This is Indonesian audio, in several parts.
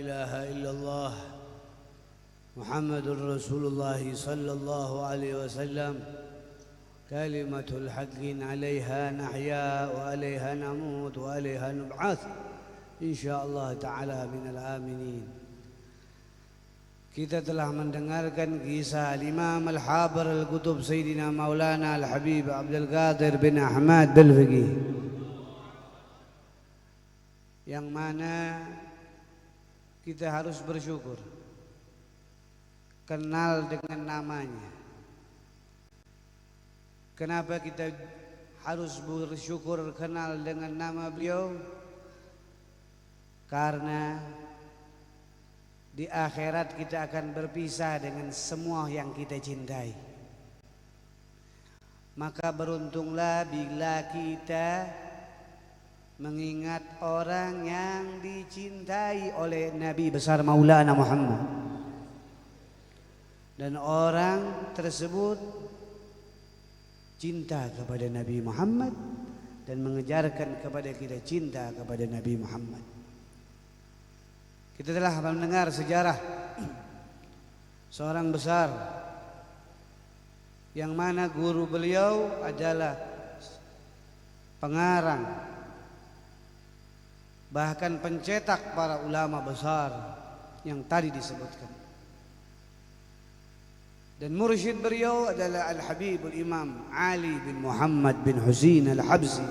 إله إلا الله محمد رسول الله صلى الله عليه وسلم كلمة الحق عليها نحيا وعليها نموت وعليها نبعث إن شاء الله تعالى من الآمنين. Kita telah mendengarkan kisah Imam Al-Habar Al-Qutub Sayyidina Maulana Al-Habib Abdul Qadir bin Ahmad Al-Fiqih, yang mana kita harus bersyukur kenal dengan namanya. Kenapa kita harus bersyukur kenal dengan nama beliau? Karena di akhirat kita akan berpisah dengan semua yang kita cintai. Maka beruntunglah bila kita mengingat orang yang dicintai oleh Nabi besar Maulana Muhammad, dan orang tersebut cinta kepada Nabi Muhammad dan mengejarkan kepada kita cinta kepada Nabi Muhammad. Kita telah mendengar sejarah seorang besar yang mana guru beliau adalah pengarang, bahkan pencetak para ulama besar yang tadi disebutkan. Dan mursyid beliau adalah Al-Habibul Imam Ali bin Muhammad bin Husain Al-Habsi,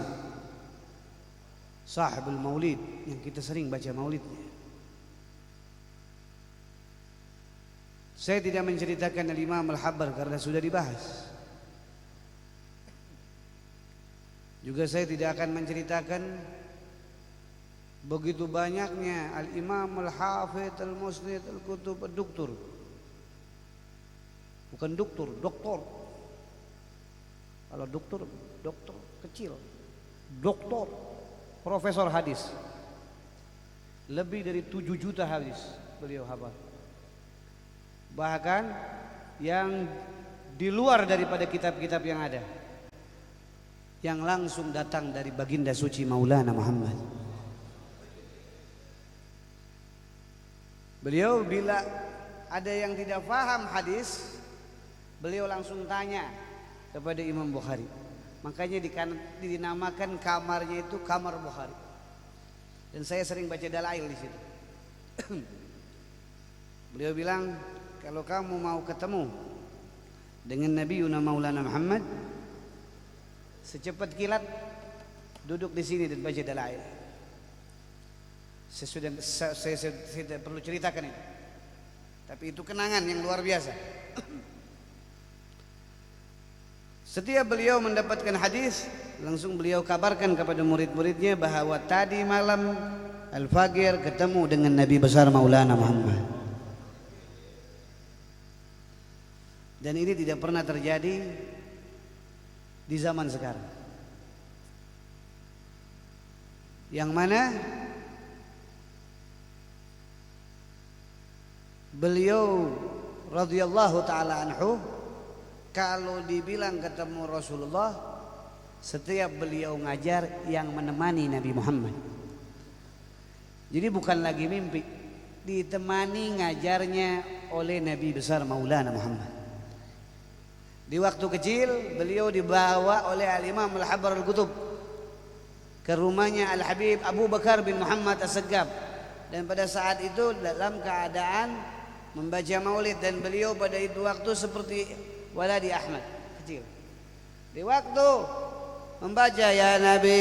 sahibul maulid, yang kita sering baca maulidnya. Saya tidak menceritakan Al-Imam Al-Habar karena sudah dibahas. Juga saya tidak akan menceritakan begitu banyaknya Al-Imam Al-Hafidh Al-Musnid Al-Kutub Al-Doktor. Bukan doktor, doktor. Kalau doktor, doktor kecil. Doktor, profesor hadis. Lebih dari 7 juta hadis beliau hafal. Bahkan yang di luar daripada kitab-kitab yang ada, yang langsung datang dari baginda suci Maulana Muhammad. Beliau bila ada yang tidak paham hadis, beliau langsung tanya kepada Imam Bukhari. Makanya dinamakan kamarnya itu kamar Bukhari. Dan saya sering baca dalail di situ. Beliau bilang, kalau kamu mau ketemu dengan Nabi Maulana Muhammad, secepat kilat duduk di sini dan baca dalail. Saya tidak perlu ceritakan itu, tapi itu kenangan yang luar biasa. Setiap beliau mendapatkan hadis, langsung beliau kabarkan kepada murid-muridnya bahwa tadi malam Al-Faqir ketemu dengan Nabi besar Maulana Muhammad. Dan ini tidak pernah terjadi di zaman sekarang, yang mana beliau radhiyallahu ta'ala anhu kalau dibilang ketemu Rasulullah, setiap beliau ngajar yang menemani Nabi Muhammad. Jadi bukan lagi mimpi, ditemani ngajarnya oleh Nabi besar Maulana Muhammad. Di waktu kecil beliau dibawa oleh Al-Imam Al-Habar Al-Qutub ke rumahnya Al-Habib Abu Bakar bin Muhammad As-Saggab, dan pada saat itu dalam keadaan membaca maulid, dan beliau pada itu waktu seperti waladi Ahmad kecil. Di waktu membaca ya Nabi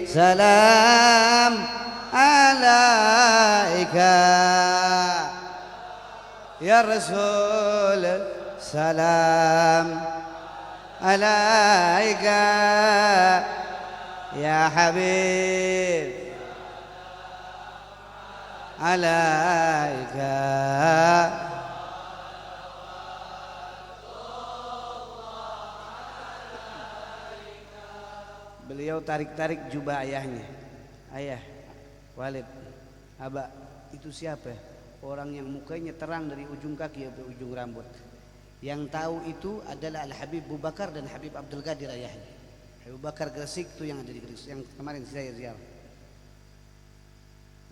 salam alaika ya Rasul salam alaika ya Habib alaika. Beliau tarik-tarik jubah ayahnya. Ayah, Walid, Aba, itu siapa? Orang yang mukanya terang dari ujung kaki sampai ujung rambut. Yang tahu itu adalah Al-Habib Abu Bakar dan Habib Abdul Qadir ayahnya. Abu Bakar Gresik itu yang ada di Gresik, yang kemarin saya ziarah.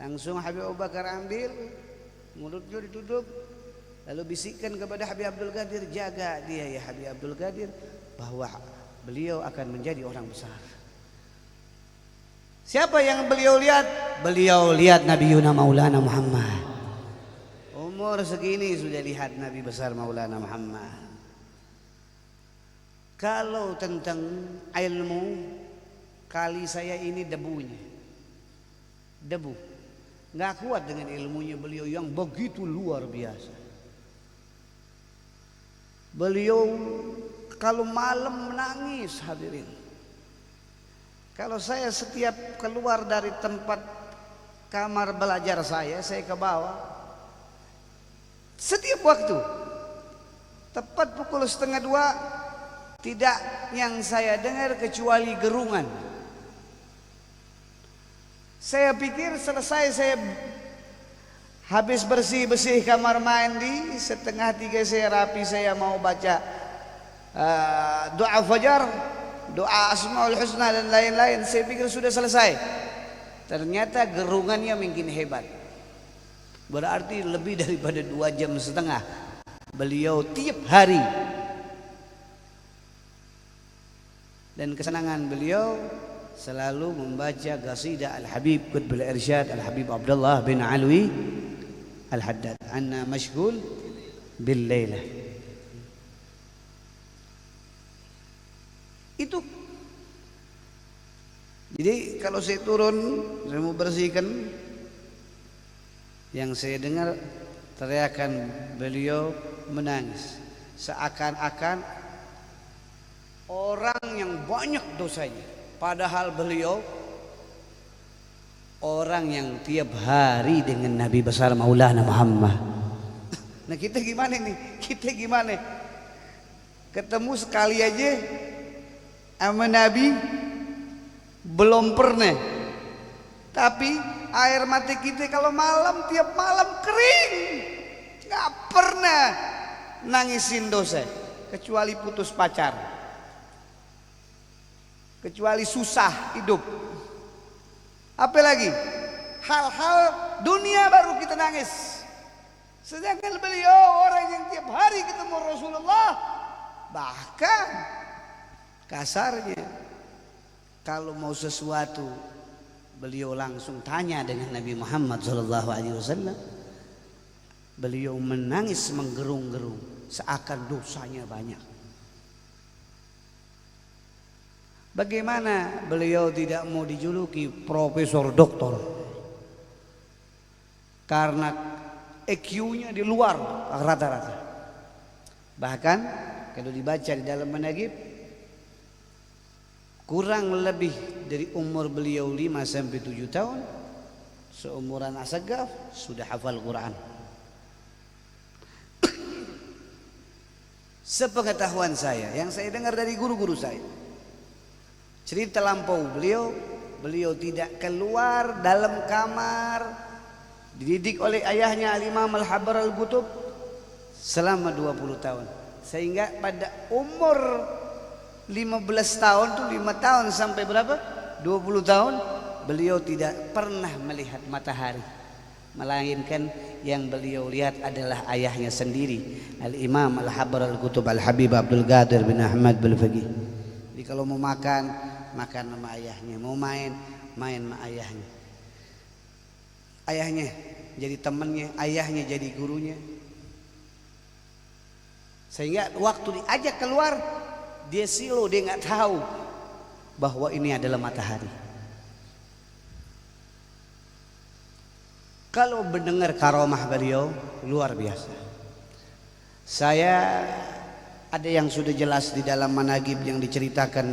Langsung Habib Abu Bakar ambil, mulutnya ditutup, lalu bisikkan kepada Habib Abdul Qadir, jaga dia ya Habib Abdul Qadir, bahwa beliau akan menjadi orang besar. Siapa yang beliau lihat? Beliau lihat Nabi Yuna Maulana Muhammad. Umur segini sudah lihat Nabi besar Maulana Muhammad. Kalau tentang ilmu, kali saya ini debunya, debu, nggak kuat dengan ilmunya beliau yang begitu luar biasa. Beliau kalau malam menangis hadirin. Kalau saya setiap keluar dari tempat kamar belajar saya ke bawah, setiap waktu tepat pukul 1:30 tidak yang saya dengar kecuali gerungan. Saya pikir selesai saya habis bersih-bersih kamar mandi, 2:30 saya rapi, saya mau baca doa fajar, doa Asmaul Husna dan lain-lain. Saya pikir sudah selesai. Ternyata gerungannya makin hebat. Berarti lebih daripada 2,5 jam beliau tiap hari. Dan kesenangan beliau selalu membaca qasidah Al-Habib Qutbul Irsyad Al-Habib Abdullah bin Alwi Al-Haddad, anna mashghul bil laila. Itu. Jadi kalau saya turun, saya mau bersihkan, yang saya dengar teriakan beliau menangis, seakan-akan orang yang banyak dosanya, padahal beliau orang yang tiap hari dengan Nabi besar Maulana Muhammad. Nah kita gimana nih? Kita gimana? Ketemu sekali aja sama Nabi belum pernah. Tapi air mata kita kalau malam, tiap malam kering, nggak pernah nangisin dosa, kecuali putus pacar, kecuali susah hidup. Apalagi hal-hal dunia baru kita nangis. Sedangkan beliau orang yang tiap hari ketemu Rasulullah, bahkan kasarnya kalau mau sesuatu beliau langsung tanya dengan Nabi Muhammad SAW. Beliau menangis menggerung-gerung seakan dosanya banyak. Bagaimana beliau tidak mau dijuluki profesor doktor? Karena EQ-nya di luar rata-rata. Bahkan kalau dibaca di dalam manaqib, kurang lebih dari umur beliau 5-7 tahun, seumuran Asagaf sudah hafal Quran. Sepengetahuan saya, yang saya dengar dari guru-guru saya, cerita lampau beliau tidak keluar dalam kamar, dididik oleh ayahnya Al-Imam Al-Habar Al-Qutub selama 20 tahun. Sehingga pada umur 15 tahun tuh, 5 tahun sampai berapa? 20 tahun beliau tidak pernah melihat matahari, melainkan yang beliau lihat adalah ayahnya sendiri, Al-Imam Al-Habar Al-Qutub Al-Habib Abdul Qadir bin Ahmad bin Faqih. Jadi kalau mau makan sama ayahnya, mau main sama ayahnya. Ayahnya jadi temannya, ayahnya jadi gurunya. Sehingga waktu diajak keluar, dia silo, dia nggak tahu bahwa ini adalah matahari. Kalau mendengar karomah beliau luar biasa. Saya ada yang sudah jelas di dalam manaqib yang diceritakan,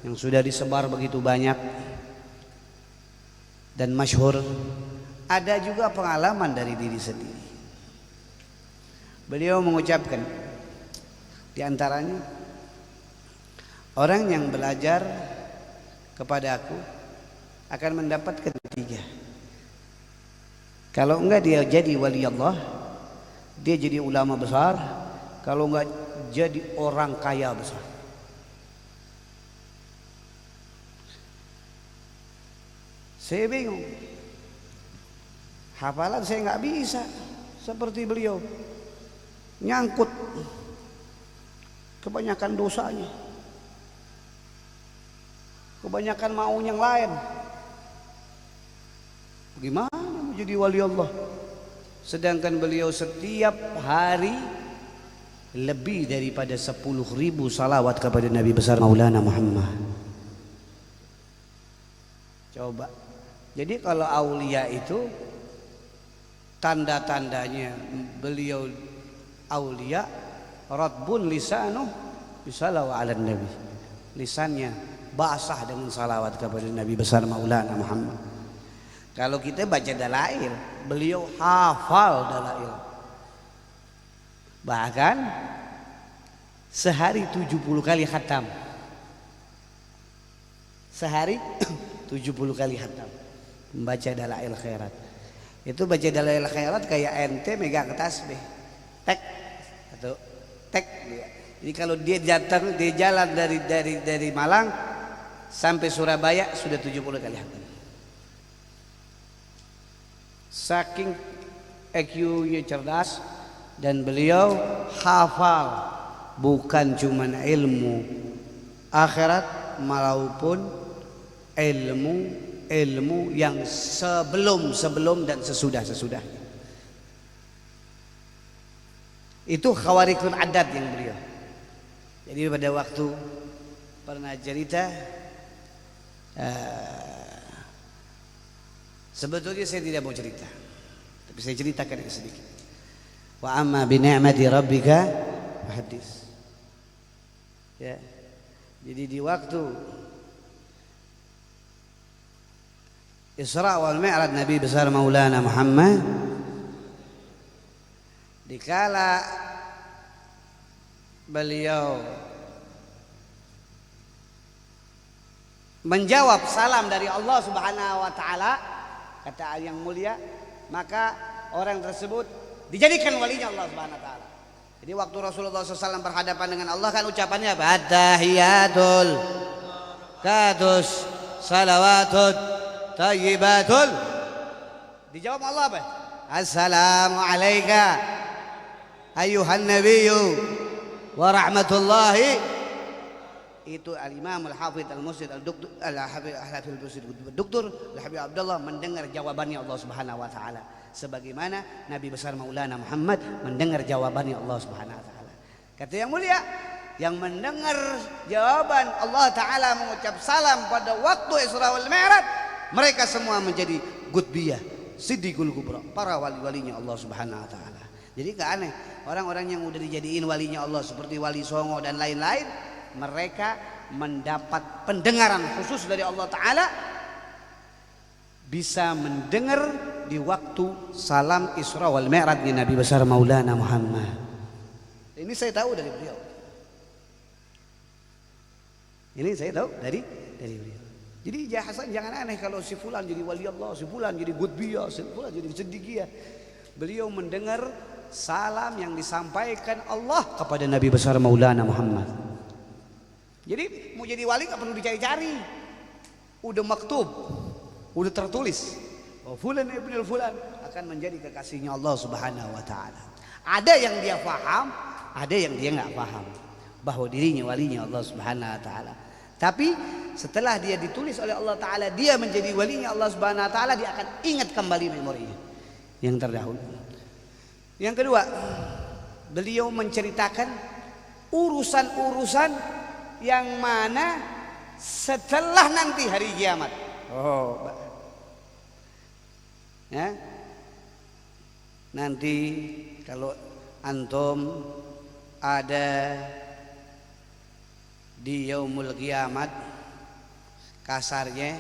yang sudah disebar begitu banyak dan masyhur. Ada juga pengalaman dari diri sendiri. Beliau mengucapkan, di antaranya, orang yang belajar kepada aku akan mendapatkan 3. Kalau enggak dia jadi wali Allah, dia jadi ulama besar. Kalau enggak jadi orang kaya besar. Saya bingung. Hafalan saya nggak bisa seperti beliau, nyangkut kebanyakan dosanya, kebanyakan mau yang lain. Gimana mau jadi wali Allah? Sedangkan beliau setiap hari lebih daripada 10.000 salawat kepada Nabi besar Maulana Muhammad. Coba. Jadi kalau aulia itu tanda-tandanya beliau aulia, radbun lisanu bisalawat ala Nabi. Lisannya basah dengan salawat kepada Nabi besar Maulana Muhammad. Kalau kita baca dalail, beliau hafal dalail. Bahkan sehari 70 kali khatam. Sehari 70 kali khatam membaca dalail khairat. Itu baca dalail khairat kayak ente megang tasbih. Tek atau tek dia. Jadi kalau dia datang, dia jalan dari Malang sampai Surabaya sudah 70 kali khatam. Saking EQ-nya cerdas, dan beliau hafal bukan cuma ilmu akhirat maupun ilmu yang sebelum dan sesudah. Itu khawarikul adat yang beliau. Jadi pada waktu pernah cerita, sebetulnya saya tidak mau cerita, tapi saya ceritakan sedikit. Wa amma bi ni'mati rabbika hadis. Ya. Jadi di waktu Isra wal Mi'raj Nabi besar Maulana Muhammad, dikala beliau menjawab salam dari Allah Subhanahu wa taala, kata yang mulia, maka orang tersebut dijadikan walinya Allah Subhanahu wa taala. Jadi waktu Rasulullah SAW berhadapan dengan Allah kan ucapannya apa? At-tahiyatul katus salawatut tayyibatul. Dijawab Allah apa? Assalamu alayka ayyuhan nabiyyu wa rahmatullahi. Itu al-Imam al-Hafidh al-Musid al-Doktor Al-Habib Abdullah mendengar jawabannya Allah Subhanahu wa taala, sebagaimana Nabi besar Maulana Muhammad mendengar jawabannya Allah Subhanahu wa taala. Kata yang mulia, yang mendengar jawaban Allah taala mengucap salam pada waktu Isra wal Mi'raj, mereka semua menjadi gutbiyah, siddiqul kubra, para wali-walinya Allah Subhanahu wa taala. Jadi gak aneh orang-orang yang udah dijadiin walinya Allah seperti Wali Songo dan lain-lain, mereka mendapat pendengaran khusus dari Allah Ta'ala, bisa mendengar di waktu salam Isra wal Mi'raj di Nabi besar Maulana Muhammad. Ini saya tahu dari beliau. Ini saya tahu dari beliau. Jadi jangan aneh kalau si fulan jadi wali Allah, si fulan jadi gutbiyah, si fulan jadi siddiqiyah. Beliau mendengar salam yang disampaikan Allah kepada Nabi besar Maulana Muhammad. Jadi mau jadi wali gak perlu dicari-cari, udah maktub, udah tertulis. Oh, fulan ibn fulan akan menjadi kekasihnya Allah Subhanahu wa taala. Ada yang dia paham, ada yang dia nggak paham bahwa dirinya walinya Allah Subhanahu wa taala. Tapi setelah dia ditulis oleh Allah taala dia menjadi walinya Allah Subhanahu wa taala, dia akan ingat kembali memorinya yang terdahulu. Yang kedua, beliau menceritakan urusan-urusan yang mana setelah nanti hari kiamat. Oh, ya. Nanti kalau antum ada di yaumul kiamat, kasarnya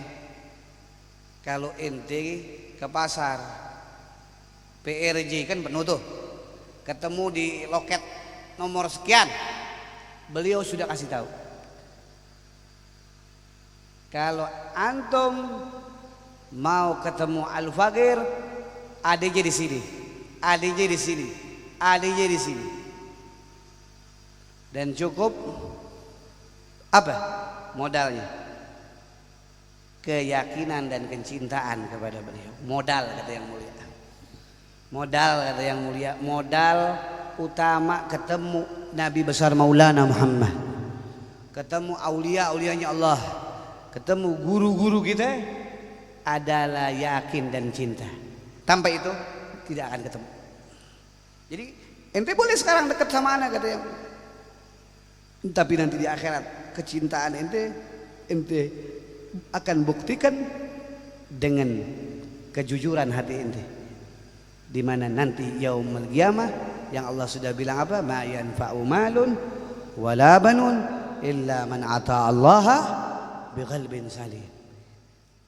kalau ente ke pasar PRJ kan penuh tuh, ketemu di loket nomor sekian, beliau sudah kasih tahu. Kalau antum mau ketemu Al-Faqir, adanya di sini, adanya di sini, adanya di sini. Dan cukup apa? Modalnya keyakinan dan kecintaan kepada beliau. Modal, kata yang mulia. Modal kata yang mulia, modal utama ketemu Nabi besar Maulana Muhammad, ketemu aulianya Allah, ketemu guru-guru kita adalah yakin dan cinta. Tanpa itu tidak akan ketemu. Jadi ente boleh sekarang dekat sama anak kata yang, tapi nanti di akhirat kecintaan ente akan buktikan dengan kejujuran hati ente, di mana nanti yaumul qiyamah yang Allah sudah bilang apa, ma yanfa'u malun wala banun illa man ata Allah biqalbin salim.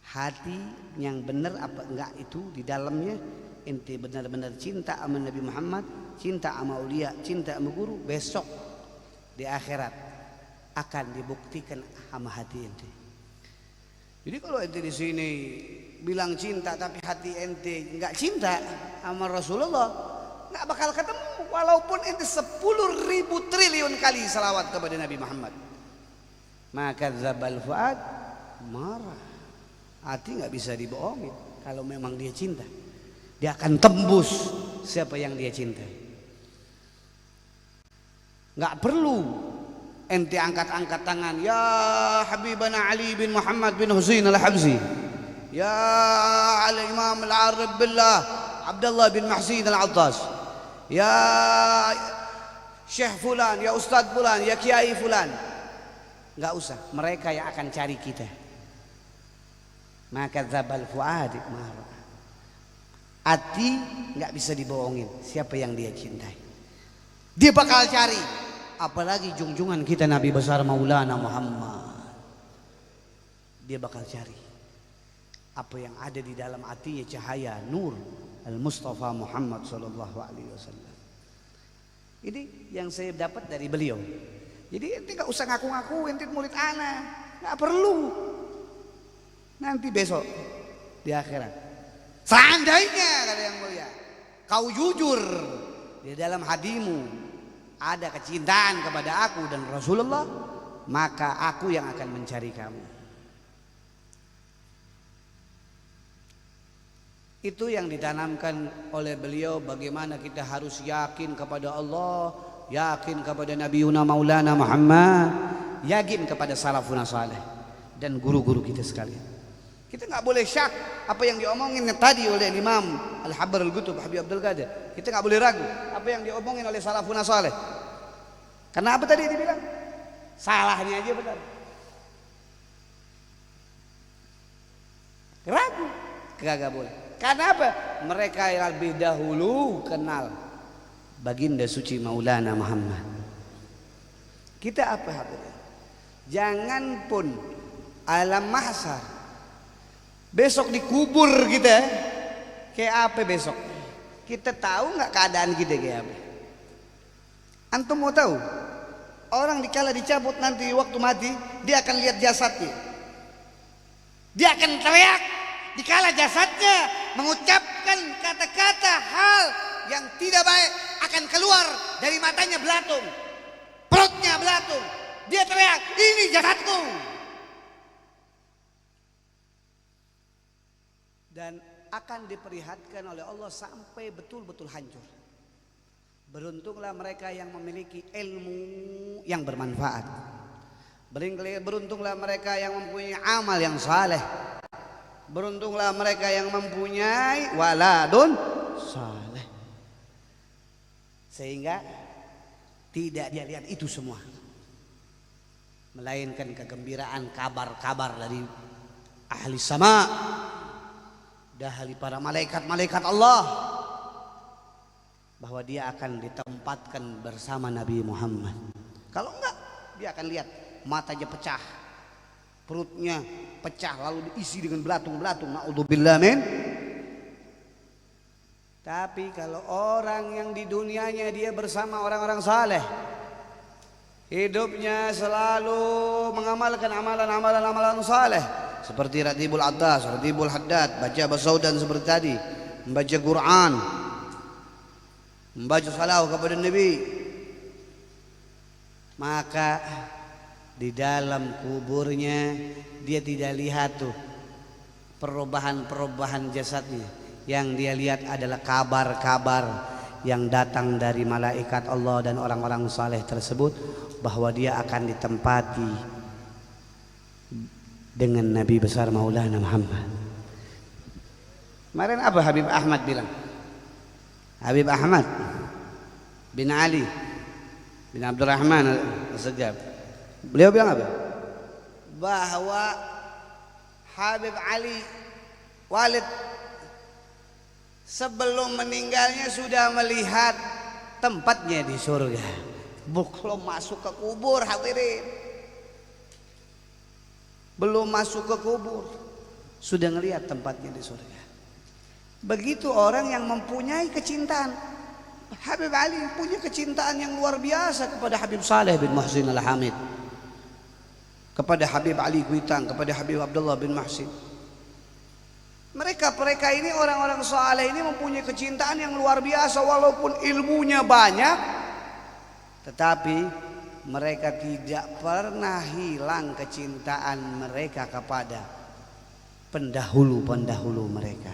Hati yang benar apa enggak itu di dalamnya ente benar-benar cinta sama Nabi Muhammad, cinta sama ulia, cinta sama guru, besok di akhirat akan dibuktikan sama hati ente. Jadi kalau ente di sini bilang cinta tapi hati ente enggak cinta sama Rasulullah, enggak bakal ketemu walaupun ente 10.000 triliun kali salawat kepada Nabi Muhammad. Maka zabal fuad marah. Hati nggak bisa dibohongin. Kalau memang dia cinta, dia akan tembus siapa yang dia cintai. Nggak perlu ente angkat-angkat tangan, ya Habibana Ali bin Muhammad bin Husain al-Habsi, ya al-Imam al-Arif billah Abdullah bin Mahsin al-Attas, ya Syekh Fulan, ya Ustadz Fulan, ya Kiai Fulan. Nggak usah, mereka yang akan cari kita. Maka zabal fuad marah. Hati nggak bisa dibohongin siapa yang dia cintai. Dia bakal cari, apalagi junjungan kita Nabi besar Maulana Muhammad. Dia bakal cari apa yang ada di dalam hatinya, cahaya nur Al-Mustafa Muhammad sallallahu alaihi wasallam. Ini yang saya dapat dari beliau. Jadi ente nggak usah ngaku-ngaku ente murid ana, nggak perlu. Nanti besok di akhirat, seandainya kata yang mulia kau jujur di dalam hatimu ada kecintaan kepada aku dan Rasulullah, maka aku yang akan mencari kamu. Itu yang ditanamkan oleh beliau, bagaimana kita harus yakin kepada Allah, yakin kepada Nabiuna Maulana Muhammad, yakin kepada salafun saleh dan guru-guru kita sekalian. Kita nggak boleh syak apa yang diomongin tadi oleh Imam Al-Habbar Al-Qutub Habib Abdul Qadir. Kita nggak boleh ragu apa yang diomongin oleh salafun saleh. Karena apa tadi dibilang? Salahnya aja benar. Ragu, kagak boleh. Karena apa? Mereka yang lebih dahulu kenal baginda suci Maulana Muhammad. Kita apa? Jangan pun alam mahsyar, besok dikubur kita kayak apa besok? Kita tahu nggak keadaan kita kayak apa? Antum mau tahu? Orang dikala dicabut nanti waktu mati, dia akan lihat jasadnya. Dia akan teriak dikala jasadnya mengucapkan kata-kata hal yang tidak baik, akan keluar dari matanya belatung, perutnya belatung. Dia teriak, ini jasadku. Dan akan diperlihatkan oleh Allah sampai betul-betul hancur. Beruntunglah mereka yang memiliki ilmu yang bermanfaat. Beruntunglah mereka yang mempunyai amal yang saleh. Beruntunglah mereka yang mempunyai waladun saleh. Sehingga tidak dia lihat itu semua, melainkan kegembiraan kabar-kabar dari ahli sama, dahali para malaikat-malaikat Allah, bahwa dia akan ditempatkan bersama Nabi Muhammad. Kalau enggak, dia akan lihat matanya pecah, perutnya pecah, lalu diisi dengan belatung-belatung. Na'udzubillah min. Tapi kalau orang yang di dunianya dia bersama orang-orang saleh, hidupnya selalu mengamalkan amalan-amalan saleh, seperti Ratibul Attas, Ratibul Haddad, baca basaudan seperti tadi, membaca Quran, membaca salawat kepada Nabi, maka di dalam kuburnya dia tidak lihat tuh perubahan-perubahan jasadnya. Yang dia lihat adalah kabar-kabar yang datang dari malaikat Allah dan orang-orang saleh tersebut, bahwa dia akan ditempati dengan Nabi besar Maulana Muhammad. Kemarin apa Habib Ahmad bilang? Habib Ahmad bin Ali bin Abdurrahman Al-Segaf, beliau bilang apa? Bahwa Habib Ali Walid sebelum meninggalnya sudah melihat tempatnya di surga. Belum masuk ke kubur, hadirin. Belum masuk ke kubur sudah ngelihat tempatnya di surga. Begitu orang yang mempunyai kecintaan. Habib Ali punya kecintaan yang luar biasa kepada Habib Saleh bin Muhsin Al-Hamid, kepada Habib Ali Kuitang, kepada Habib Abdullah bin Muhsin. Mereka ini orang-orang saleh ini mempunyai kecintaan yang luar biasa, walaupun ilmunya banyak, tetapi mereka tidak pernah hilang kecintaan mereka kepada pendahulu-pendahulu mereka.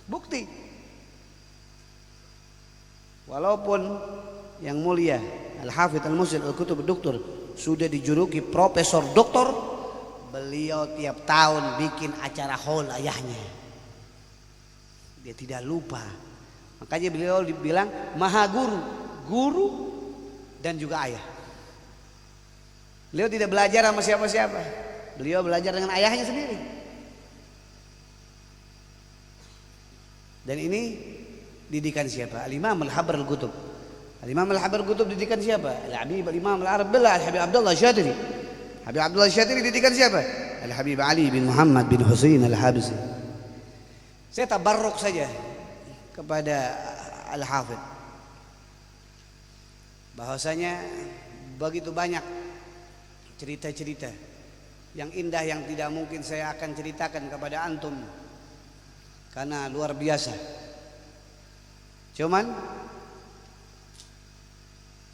Bukti, walaupun yang mulia Al-Hafidz Al-Musil Al-Kutub Doktor sudah dijuluki profesor doktor, beliau tiap tahun bikin acara haul ayahnya. Dia tidak lupa. Makanya beliau dibilang maha guru, guru dan juga ayah. Beliau tidak belajar sama siapa-siapa. Beliau belajar dengan ayahnya sendiri. Dan ini didikan siapa? Al-Imam Al-Habr Al-Qutub. Al-Imam Al-Habr Al-Qutub didikan siapa? Al-Habib Al-Imam Al-Arabillah Al-Habib Abdullah Syatiri. Habib Abdullah Syatiri didikan siapa? Al-Habib Ali bin Muhammad bin Husain Al-Habsi. Saya tabarruk saja kepada Al-Hafidz, bahwasanya begitu banyak cerita-cerita yang indah yang tidak mungkin saya akan ceritakan kepada antum karena luar biasa. Cuman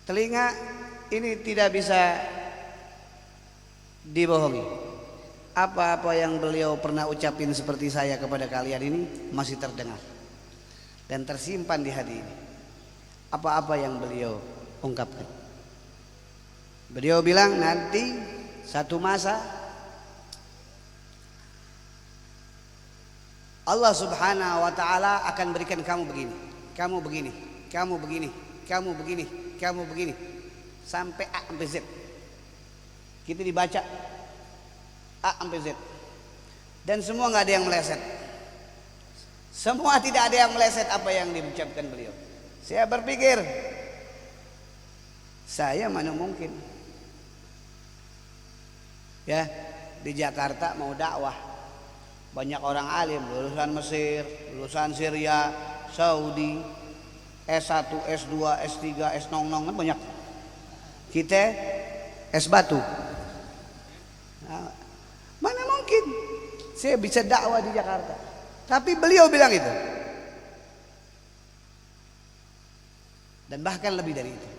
telinga ini tidak bisa dibohongi. Apa-apa yang beliau pernah ucapin seperti saya kepada kalian ini masih terdengar dan tersimpan di hati ini. Apa-apa yang beliau ungkapkan. Beliau bilang nanti satu masa Allah Subhanahu wa taala akan berikan kamu begini, kamu begini, kamu begini, kamu begini, kamu begini, sampai A sampai Z. Kita dibaca A sampai Z, dan semua nggak ada yang meleset. Semua tidak ada yang meleset apa yang diucapkan beliau. Saya berpikir, saya mana mungkin ya di Jakarta mau dakwah, banyak orang alim lulusan Mesir, lulusan Syria, Saudi, S1, S2, S3, S00 kan banyak. Kita S batu. Nah, mana mungkin saya bisa dakwah di Jakarta. Tapi beliau bilang itu. Dan bahkan lebih dari itu.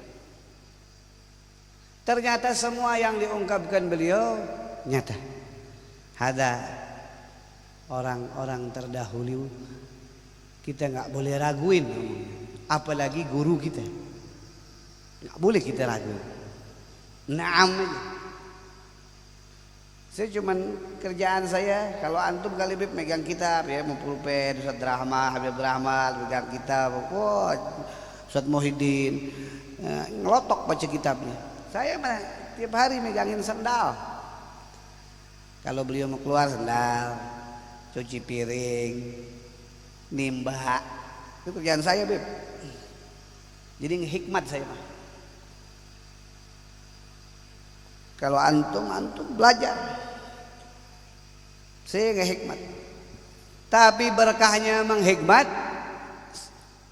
Ternyata semua yang diungkapkan beliau nyata. Ada orang-orang terdahulu, kita nggak boleh raguin, apalagi guru kita. Nggak boleh kita raguin. Naam aja. Saya cuman kerjaan saya kalau antum kali Bib megang kitab ya, mau pulpen Ustaz Rahmat, Habib Rahmat megang kitab, Ustaz Muhyiddin ngelotok baca kitabnya. Saya mah tiap hari megangin sendal. Kalau beliau mau keluar sendal, cuci piring, nimba, itu kerjaan saya Bib. Jadi hikmat saya mah. Kalau antum belajar, saya nggak hikmat. Tapi berkahnya menghikmat,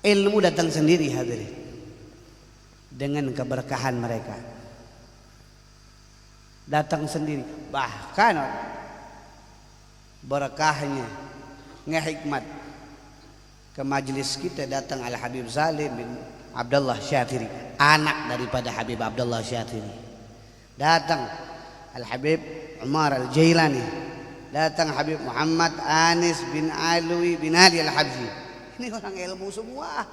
ilmu datang sendiri hadirin. Dengan keberkahan mereka, datang sendiri. Bahkan berkahnya ngehikmat ke majelis kita datang Al Habib Salim bin Abdullah Syatiri, anak daripada Habib Abdullah Syatiri. Datang Al-Habib Umar Al-Jailani, datang Habib Muhammad Anis bin Alwi bin Ali Al-Habsyi, Ini orang ilmu semua.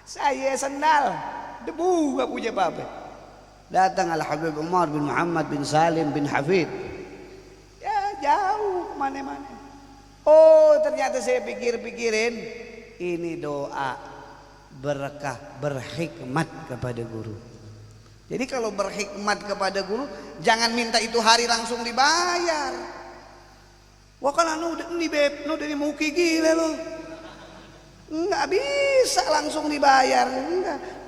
Saya sendal, debu, gak punya apa-apa. Datang Al-Habib Umar bin Muhammad bin Salim bin Hafid. Ya jauh kemana-mana. Oh ternyata saya pikir-pikirin, ini doa berkah berhikmat kepada guru. Jadi kalau berhikmat kepada guru, jangan minta itu hari langsung dibayar. Wah kalau ini beb, dari muki gila lo. Nggak bisa langsung dibayar, enggak.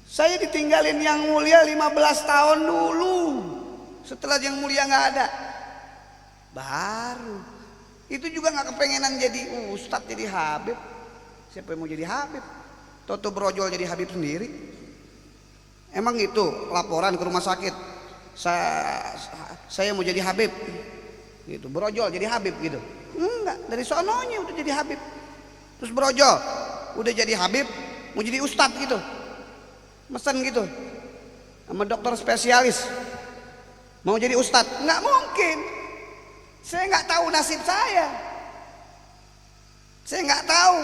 Saya ditinggalin yang mulia 15 tahun dulu. Setelah yang mulia nggak ada, baru itu juga nggak kepengenan jadi ustadz, jadi habib. Siapa yang mau jadi habib? Toto brojol jadi habib sendiri. Emang itu laporan ke rumah sakit, saya mau jadi habib gitu, brojol jadi habib gitu. Enggak, dari sononya udah jadi habib. Terus brojol udah jadi habib, mau jadi ustadz gitu, mesen gitu sama dokter spesialis, mau jadi ustadz. Nggak mungkin. Saya nggak tahu nasib saya nggak tahu.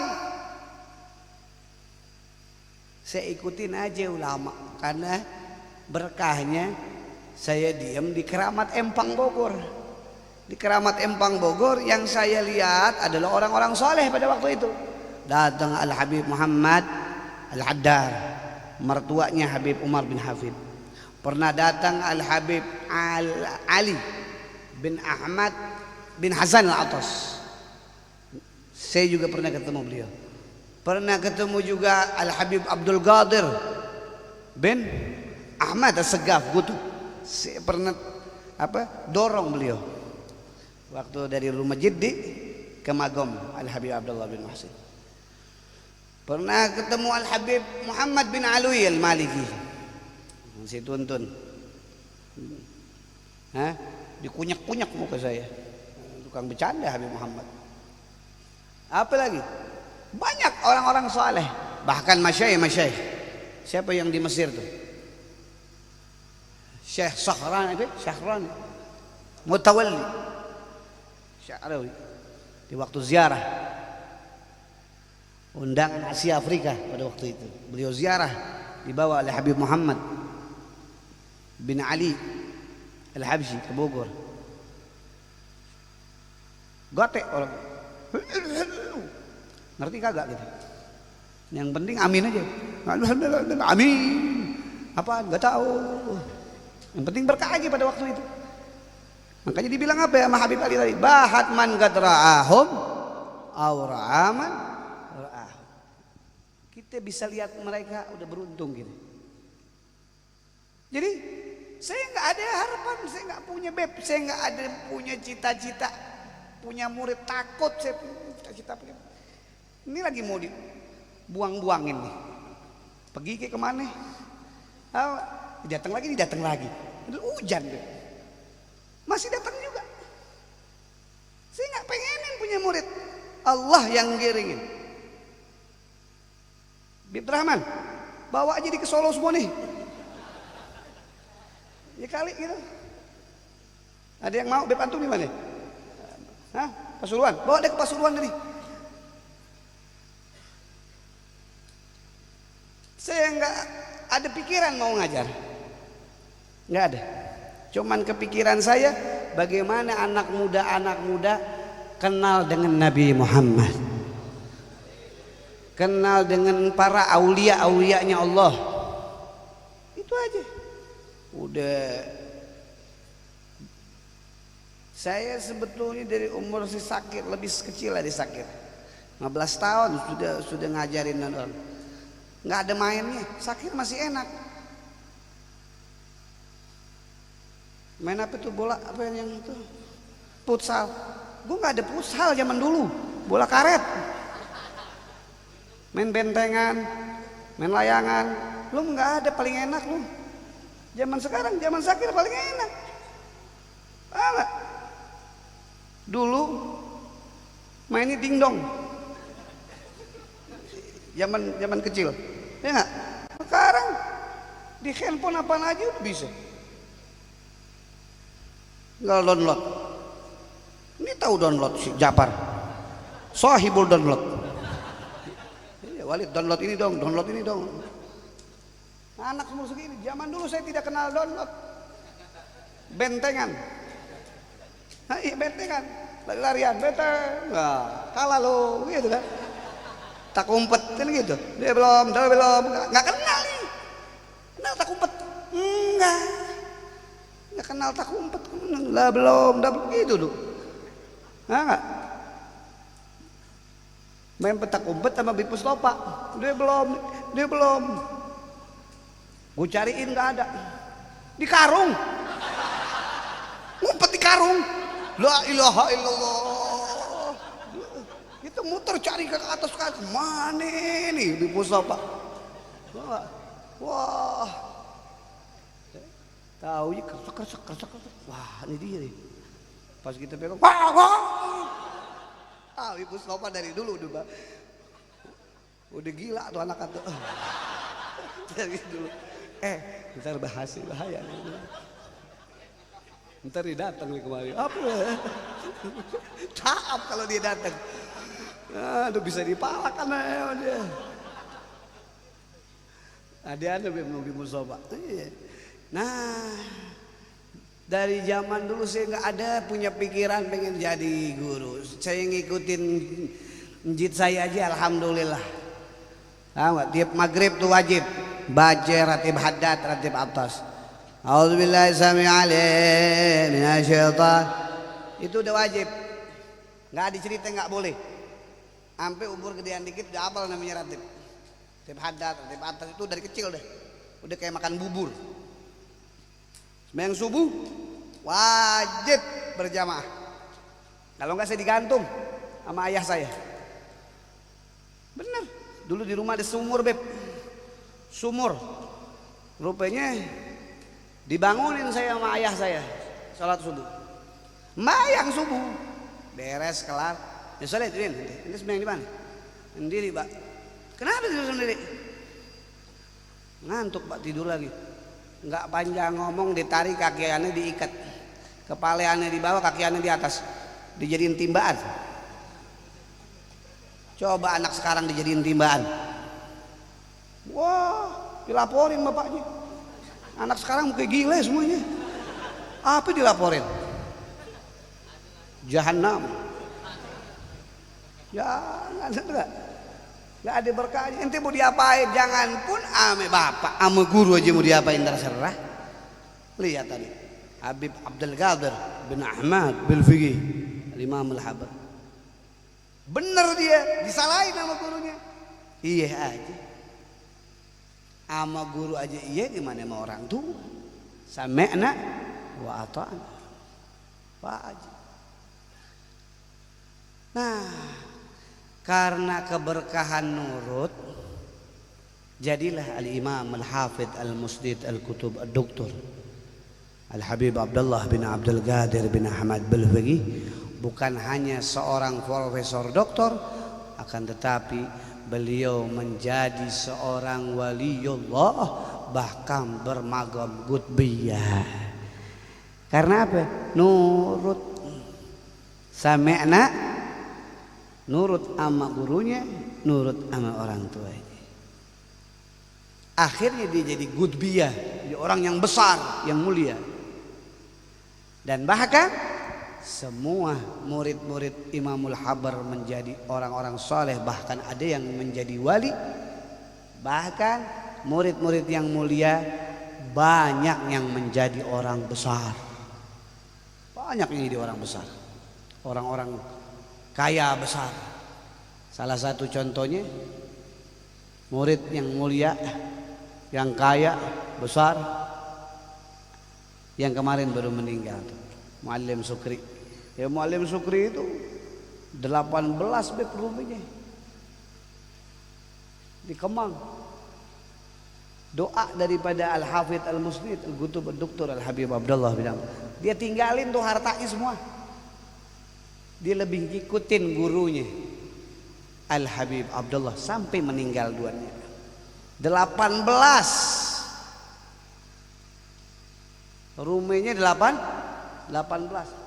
Saya ikutin aja ulama, karena berkahnya saya diam di Keramat Empang Bogor. Di Keramat Empang Bogor yang saya lihat adalah orang-orang soleh pada waktu itu. Datang Al-Habib Muhammad Al-Haddar, mertuanya Habib Umar bin Hafid. Pernah datang Al-Habib Ali bin Ahmad bin Hasan Al-Atas. Saya juga pernah ketemu beliau. Pernah ketemu juga Al-Habib Abdul Qadir bin Ahmad As-Segaf Gutu. Saya pernah dorong beliau waktu dari rumah Jiddi ke Magom, Al-Habib Abdullah bin Muhsin. Pernah ketemu Al-Habib Muhammad bin Alwi Al-Maliki. Saya tuntun. Dikunyak-kunyak muka saya. Tukang bercanda Habib Muhammad. Apa lagi? Banyak orang-orang saleh, bahkan masyayikh. Siapa yang di Mesir tuh? Syekh Sahran itu, Syahran Mutawalli Sya'rawi. Di waktu ziarah undangan Asia Afrika pada waktu itu, beliau ziarah dibawa oleh Habib Muhammad bin Ali Al-Habsyi ke Bogor. Gotek orang. Ngerti kagak gitu? Yang penting amin aja. Amin. Apaan? Gak tahu. Yang penting berkah aja pada waktu itu. Makanya dibilang apa ya sama Habib Ali tadi? Bahat man qad ra'ahum aw ra'aman ra'ahum. Kita bisa lihat mereka udah beruntung gitu. Jadi saya nggak ada harapan, saya nggak punya beb, saya nggak ada punya cita-cita punya murid. Takut saya punya cita-cita punya. Ini lagi mau dibuang-buangin nih. Pergi ke kemana? Datang lagi. Hujan deh. Masih datang juga. Saya nggak pengenin punya murid. Allah yang giringin. Bib Rahman, bawa aja di ke Solo semua nih. Ya kali gitu. Ada yang mau Bib Antum di mana? Pasuruan. Bawa dia ke Pasuruan nih. Saya nggak ada pikiran mau ngajar, nggak ada. Cuman kepikiran saya bagaimana anak muda kenal dengan Nabi Muhammad, kenal dengan para aulia-aulianya Allah. Itu aja. Udah. Saya sebetulnya dari umur si Sakir lebih kecil dari Sakir, 15 tahun sudah ngajarin orang. Nggak ada mainnya. Sakir masih enak. Main apa tuh bola? Apa yang itu? Futsal. Gue nggak ada futsal zaman dulu. Bola karet. Main bentengan, main layangan. Lu nggak ada, paling enak lu. Zaman sekarang, zaman Sakir paling enak. Enggak. Dulu mainnya dingdong. Zaman kecil. Ya enggak? Sekarang di handphone apaan aja udah bisa. Tinggal download. Ini tahu download si Japar. Sohibul download. Walid download ini dong, download ini dong. Anak umur segini, zaman dulu saya tidak kenal download. Bentengan. Nah, iya bentengan, lari-larian, benteng. Nah, kalah lo, gitu kan. Tak umpet kan gitu. Dia belum, nggak kenal nih. Kenal tak umpet? Nggak kenal tak umpet. Lah belum gitu dulu. Nah, nggak. Main petak umpet sama Bipus Lopa. Dia belum. Gue cariin nggak ada. Di karung. Ngumpet di karung. La ilaha illallah. Itu muter cari ke atas kan. Mana nih Bipus Lopa? Wah. Tahu ya kersek. Wah, ini dia nih. Pas kita pegang, wah. Bipus Lopa dari dulu udah gila tuh anak itu. Dari dulu. Ntar bahaya. Ntar dia datang nih kemari. Apa? Taap kalau dia datang. Aduh bisa dipalak kan dia. Ada Bipus Lopa. Nah, dari zaman dulu saya nggak ada punya pikiran pengen jadi guru. Saya ngikutin masjid saya aja, alhamdulillah. Tiap maghrib tuh wajib baca ratib haddad, ratib atas. A'udzubillahi samii'il 'aliim minasyaitan. Itu udah wajib. Nggak ada cerita nggak boleh. Sampai umur gedean dikit udah hafal namanya ratib. Ratib haddad, ratib atas itu dari kecil deh. Udah kayak makan bubur. Sembahyang subuh wajib berjamaah. Kalau enggak saya digantung sama ayah saya. Bener. Dulu di rumah ada sumur, Beb. Sumur. Rupanya dibangunin saya sama ayah saya salat subuh. Sembahyang subuh. Beres kelar. Ya salat ini sembahyang di mana? Sendiri, Pak. Kenapa tidur sendiri? Ngantuk, Pak, tidur lagi. Enggak panjang ngomong, ditarik kakiannya diikat, kepaleannya di bawah, kakiannya di atas, dijadiin timbaan. Coba anak sekarang dijadiin timbaan. Wah, dilaporin bapaknya. Anak sekarang kayak gila semuanya. Apa dilaporin? Jahannam. Jangan, nggak ada berkahnya. Ente mau diapain? Jangan pun ame bapak, ame guru aja mau diapain terserah. Lihat tadi Habib Abdul Qadir bin Ahmad bil Fiqih Imam al-Habar. Bener dia, disalahin sama gurunya. Iya aja. Sama guru aja iya, gimana sama orang tua? Sami'na wa ata'na. Wajib. Nah, karena keberkahan nurut, jadilah al-Imam al-Hafidh al-Musnid al-Kutub al-Doktor Al-Habib Abdullah bin Abdul Qadir bin Ahmad bil Fiqih bukan hanya seorang profesor doktor, akan tetapi beliau menjadi seorang waliullah, bahkan bermaqam qutbiyah. Karena apa? Nurut. Sami'na, nurut ama gurunya, nurut ama orang tuanya. Akhirnya dia jadi qutbiyah, jadi orang yang besar, yang mulia. Dan bahkan semua murid-murid Imamul Habar menjadi orang-orang soleh, bahkan ada yang menjadi wali. Bahkan murid-murid yang mulia banyak yang menjadi orang besar. Banyak yang jadi orang besar, orang-orang kaya besar. Salah satu contohnya murid yang mulia, yang kaya besar, yang kemarin baru meninggal, Muallim Sukri. Ya Muallim Sukri itu 18 beb rumahnya di Kemang. Doa daripada Al-Hafidh Al-Musnid Al-Kutub Al-Doktor Al-Habib Abdullah bin Ahmad. Dia tinggalin tuh hartanya semua. Dia lebih ngikutin gurunya Al-Habib Abdullah sampai meninggal duanya. 18 rumahnya 18.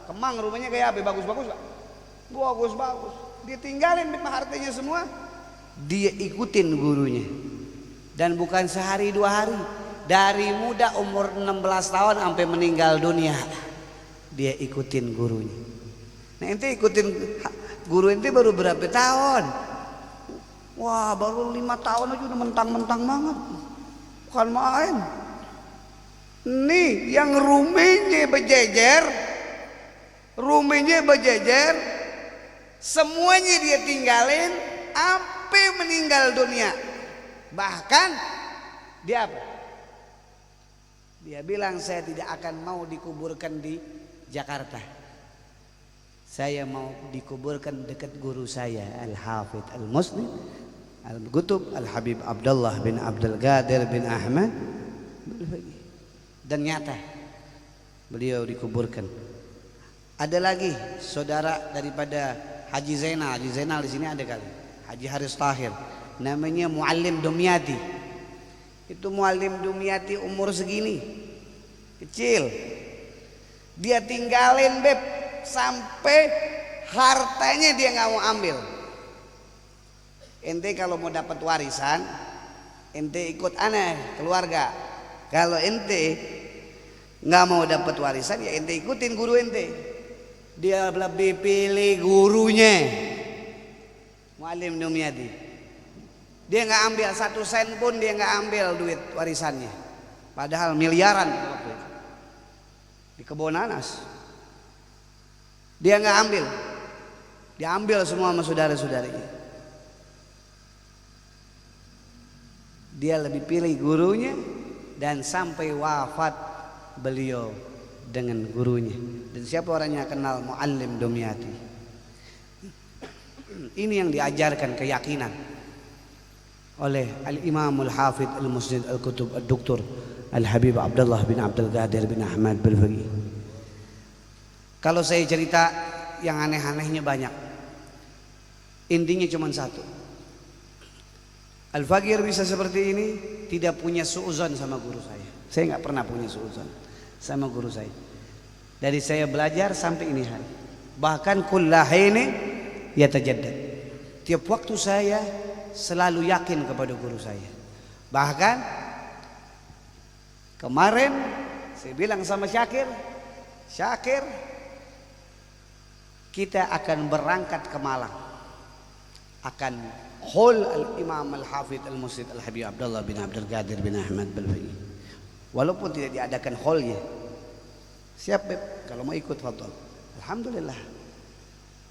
Kemang rumahnya kayak apa? Bagus-bagus gak? Bagus-bagus. Dia tinggalin hartanya semua, dia ikutin gurunya. Dan bukan sehari dua hari, dari muda umur 16 tahun sampai meninggal dunia dia ikutin gurunya. Nah ente ikutin guru ente baru berapa tahun? Wah baru 5 tahun aja udah mentang-mentang banget, bukan main. Nih yang ruminya berjejer, semuanya dia tinggalin sampai meninggal dunia. Bahkan dia apa? Dia bilang saya tidak akan mau dikuburkan di Jakarta. Saya mau dikuburkan dekat guru saya Al-Hafidh Al-Musnid Al-Qutub Al-Habib Abdullah bin Abdul Qadir bin Ahmad. Dan nyata beliau dikuburkan. Ada lagi saudara daripada Haji Zainal. Haji Zainal di sini ada kali. Haji Haris Tahir. Namanya Muallim Dumyati. Itu Muallim Dumyati umur segini, kecil. Dia tinggalin beb sampai hartanya dia nggak mau ambil. Ente kalau mau dapat warisan, ente ikut aneh keluarga. Kalau ente nggak mau dapat warisan, ya ente ikutin guru ente. Dia lebih pilih gurunya, Muallim Dumyati. Dia nggak ambil 1 sen pun, dia nggak ambil duit warisannya. Padahal miliaran waktu itu di Kebon Nanas. Dia nggak ambil, diambil semua sama saudara-saudaranya. Dia lebih pilih gurunya dan sampai wafat beliau dengan gurunya. Dan siapa orangnya kenal Muallim Dumyati? Ini yang diajarkan keyakinan oleh Al-Imam Al-Hafidh Al-Musnid Al-Qutub Al-Doktor Al-Habib Abdullah bin Abdul Qadir bin Ahmad Al-Faqih. Kalau saya cerita yang aneh-anehnya banyak, intinya cuma satu. Al-Faqir bisa seperti ini tidak punya suuzon sama guru saya. Saya nggak pernah punya suuzon sama guru saya. Dari saya belajar sampai ini hari, bahkan kullahini yatajaddad. Tiap waktu saya selalu yakin kepada guru saya. Bahkan kemarin saya bilang sama Syakir, kita akan berangkat ke Malang, akan hol Al-Imam Al-Hafidh Al-Musnid Al-Habib Abdullah bin Abdul Qadir bin Ahmad Al-Faqih. Walaupun tidak diadakan holnya, siap beb, kalau mau ikut fadhol. Alhamdulillah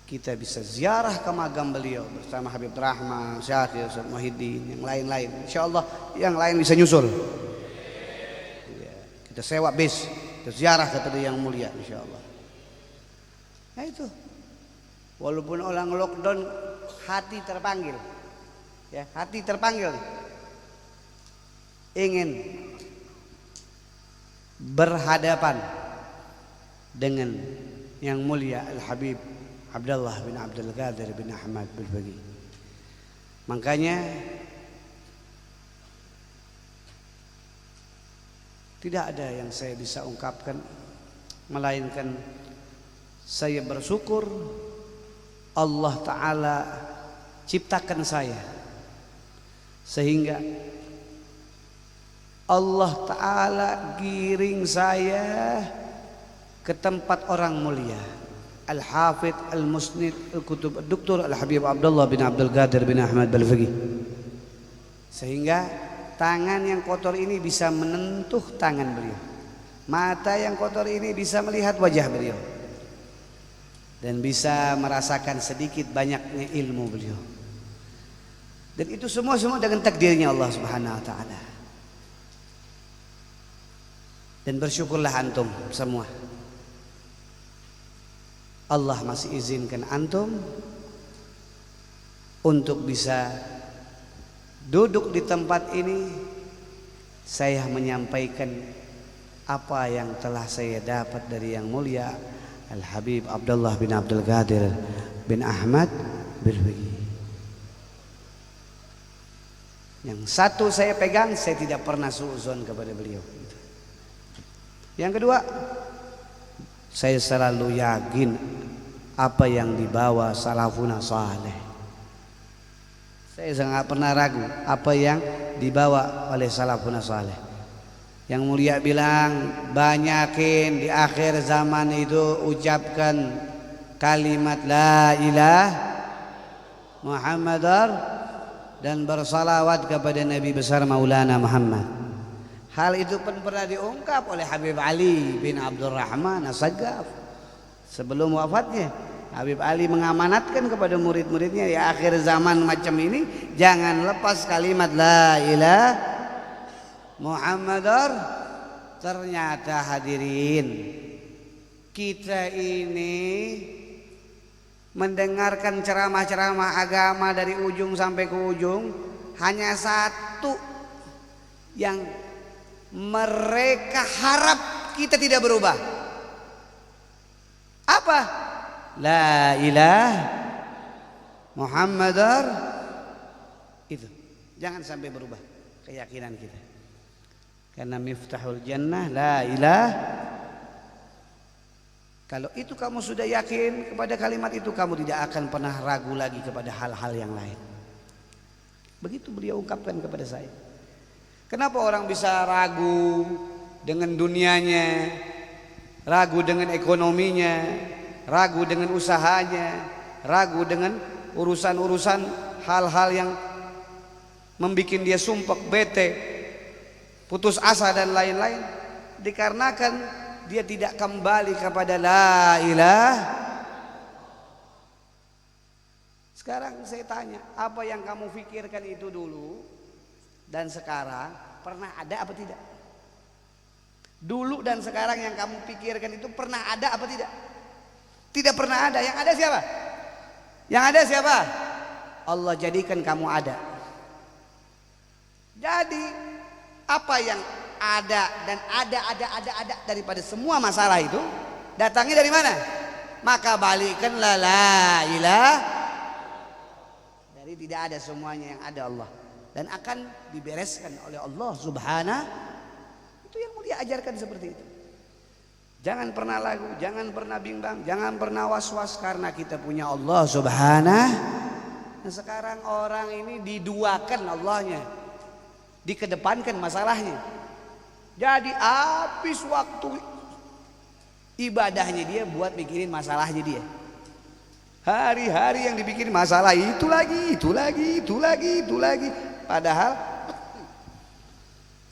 kita bisa ziarah ke makam beliau bersama Habib Rahman, Syakir, Ustaz Muhyiddin, yang lain-lain. Insyaallah yang lain bisa nyusul. Ya, kita sewa bis, kita ziarah kepada yang mulia insyaallah. Nah itu. Walaupun orang lockdown, hati terpanggil. Ya, hati terpanggil. Ingin berhadapan dengan yang mulia Al-Habib Abdullah bin Abdul Qadir bin Ahmad Al-Faqih. Makanya tidak ada yang saya bisa ungkapkan melainkan saya bersyukur Allah Ta'ala ciptakan saya sehingga Allah Ta'ala giring saya ke tempat orang mulia Al-Hafidh Al-Musnid Al-Qutub Al-Doktor Al-Habib Abdullah bin Abdul Qadir bin Ahmad Al-Faqih, sehingga tangan yang kotor ini bisa menentuh tangan beliau, mata yang kotor ini bisa melihat wajah beliau, dan bisa merasakan sedikit banyaknya ilmu beliau. Dan itu semua dengan takdirnya Allah Subhanahu wa taala. Dan bersyukurlah antum semua, Allah masih izinkan antum untuk bisa duduk di tempat ini. Saya menyampaikan apa yang telah saya dapat dari yang mulia Al-Habib Abdullah bin Abdul Qadir bin Ahmad Al-Faqih. Yang satu saya pegang, saya tidak pernah suuzon kepada beliau. Yang kedua, saya selalu yakin apa yang dibawa salafuna saleh. Saya sangat pernah ragu apa yang dibawa oleh salafun saleh. Yang mulia bilang banyakin di akhir zaman itu ucapkan kalimat la ilaha Muhammadar dan bersalawat kepada Nabi besar Maulana Muhammad. Hal itu pun pernah diungkap oleh Habib Ali bin Abdurrahman As-Saggaf sebelum wafatnya. Habib Ali mengamanatkan kepada murid-muridnya di akhir zaman macam ini jangan lepas kalimat la ilaha Muhammadar. Ternyata hadirin, kita ini mendengarkan ceramah-ceramah agama dari ujung sampai ke ujung, hanya satu yang mereka harap kita tidak berubah. Apa? La ilaha Muhammadar. Itu jangan sampai berubah keyakinan kita, karena miftahul jannah la ilaha. Kalau itu kamu sudah yakin kepada kalimat itu, kamu tidak akan pernah ragu lagi kepada hal-hal yang lain. Begitu beliau ungkapkan kepada saya. Kenapa orang bisa ragu dengan dunianya, ragu dengan ekonominya, ragu dengan usahanya, ragu dengan urusan-urusan hal-hal yang membuat dia sumpek, bete, putus asa dan lain-lain? Dikarenakan dia tidak kembali kepada la ilaha. Sekarang saya tanya, apa yang kamu pikirkan itu dulu dan sekarang pernah ada apa tidak? Dulu dan sekarang yang kamu pikirkan itu pernah ada apa tidak? Tidak pernah ada. Yang ada siapa? Yang ada siapa? Allah jadikan kamu ada. Jadi apa yang ada dan ada daripada semua masalah itu datangnya dari mana? Maka balikkanlah la ilaha. Dari tidak ada semuanya yang ada Allah, dan akan dibereskan oleh Allah Subhanahu. Itu yang mulia ajarkan seperti itu. Jangan pernah ragu, jangan pernah bimbang, jangan pernah was-was, karena kita punya Allah Subhanahu. Nah, sekarang orang ini diduakan Allahnya, dikedepankan masalahnya. Jadi habis waktu ibadahnya dia buat mikirin masalahnya dia. Hari-hari yang dipikirin masalah itu lagi. Padahal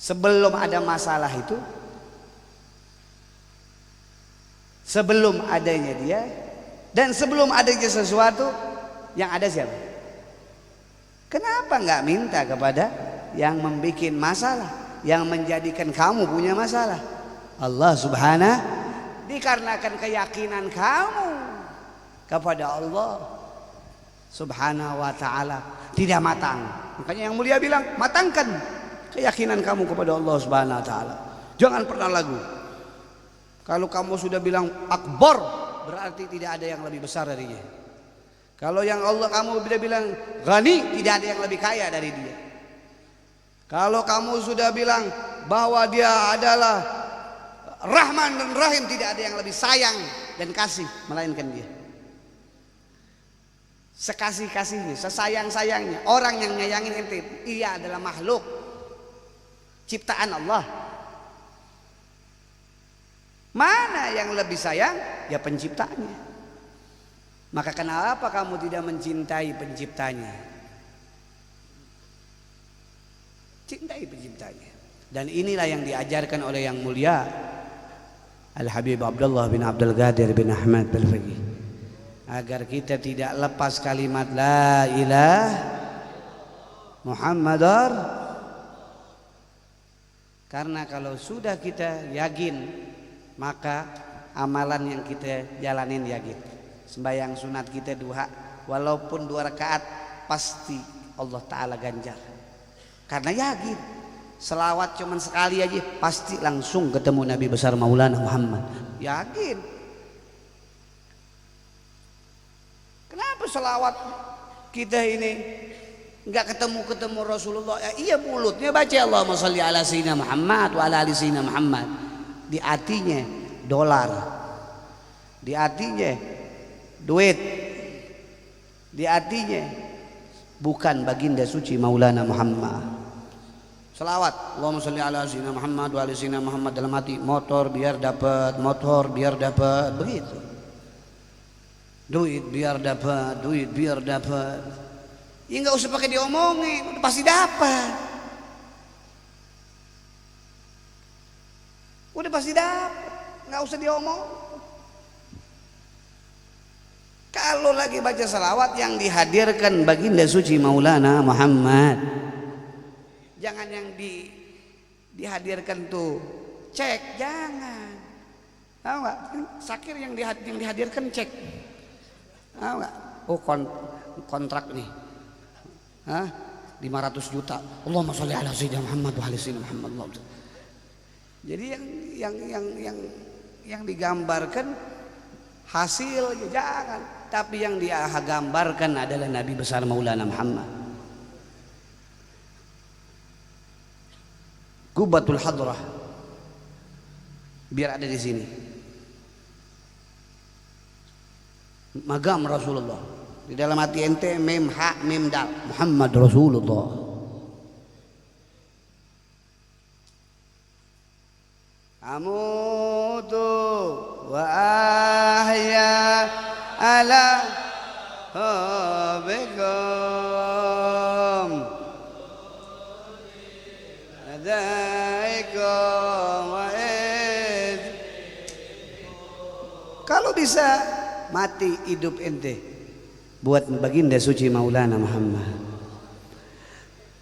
sebelum ada masalah itu, sebelum adanya dia dan sebelum adanya sesuatu, yang ada siapa? Kenapa nggak minta kepada yang membuat masalah, yang menjadikan kamu punya masalah? Allah Subhanahu. Dikarenakan keyakinan kamu kepada Allah Subhanahu wa ta'ala tidak matang. Makanya yang mulia bilang, matangkan keyakinan kamu kepada Allah Subhanahu wa ta'ala. Jangan pernah ragu. Kalau kamu sudah bilang akbar, berarti tidak ada yang lebih besar darinya. Kalau yang Allah kamu sudah bilang ghani, tidak ada yang lebih kaya dari dia. Kalau kamu sudah bilang bahwa dia adalah Rahman dan Rahim, tidak ada yang lebih sayang dan kasih melainkan dia. Sekasih-kasihnya, sesayang-sayangnya, orang yang nyayangin ente, ia adalah makhluk ciptaan Allah. Mana yang lebih sayang? Ya penciptanya. Maka kenapa kamu tidak mencintai penciptanya? Cintai penciptanya. Dan inilah yang diajarkan oleh yang mulia Al-Habib Abdullah bin Abdul Qadir bin Ahmad Al-Faqih, agar kita tidak lepas kalimat la ilaha Muhammadar. Karena kalau sudah kita yakin, maka amalan yang kita jalanin yakin. Sembahyang sunat kita duha, walaupun 2 rakaat, pasti Allah Ta'ala ganjar. Karena yakin. Selawat cuman sekali aja, pasti langsung ketemu Nabi besar Maulana Muhammad. Yakin. Kenapa selawat kita ini nggak ketemu Rasulullah? Ya, iya mulutnya baca Allahumma sholli ala sayyidina Muhammad wa ala ali sayyidina Muhammad. Di hatinya dolar, di hatinya duit, di hatinya bukan baginda suci Maulana Muhammad. Selawat Allahumma sholli ala sayyidina Muhammad wa ala sayyidina Muhammad dalam hati, motor biar dapat, begitu. Duit biar dapat. Ya nggak usah pakai diomongin, udah pasti dapat. Udah pasti dapat, nggak usah diomong. Kalau lagi baca salawat yang dihadirkan baginda suci Maulana Muhammad. Jangan yang dihadirkan tuh cek, jangan. Tahu nggak? Sakir yang dihadirkan cek. Tahu nggak? Oh kontrak nih. 500 juta. Allahumma sholli ala sayyidina Muhammad wa ala sayyidina Muhammad. Jadi yang digambarkan hasil jangan, tapi yang dia gambarkan adalah Nabi besar Maulana Muhammad. Gubatul hadrah biar ada di sini. Magam Rasulullah di dalam hati ente, mem ha mim dal, Muhammad Rasulullah. Amutu wa ahya ala hubbikum adaikum wa id. Kalau bisa mati hidup ente buat baginda suci Maulana Muhammad.